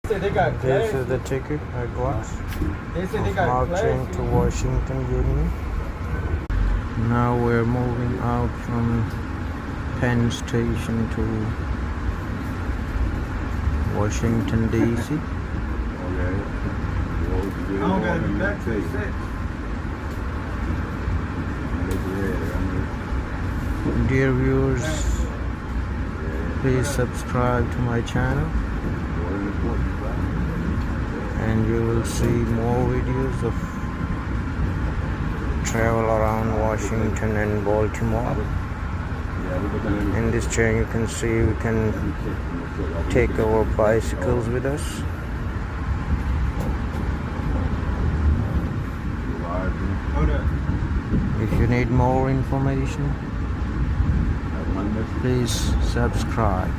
Say they got This class. is the ticket I got They say they of got March class. to Washington Union. Now we're moving out from Penn Station to Washington DC. I don't gotta be back till 6. Dear viewers, please subscribe to my channel and you will see more videos of travel around Washington and Baltimore. In this channel you can see we can take our bicycles with us. Hold up. If you need more information, please subscribe.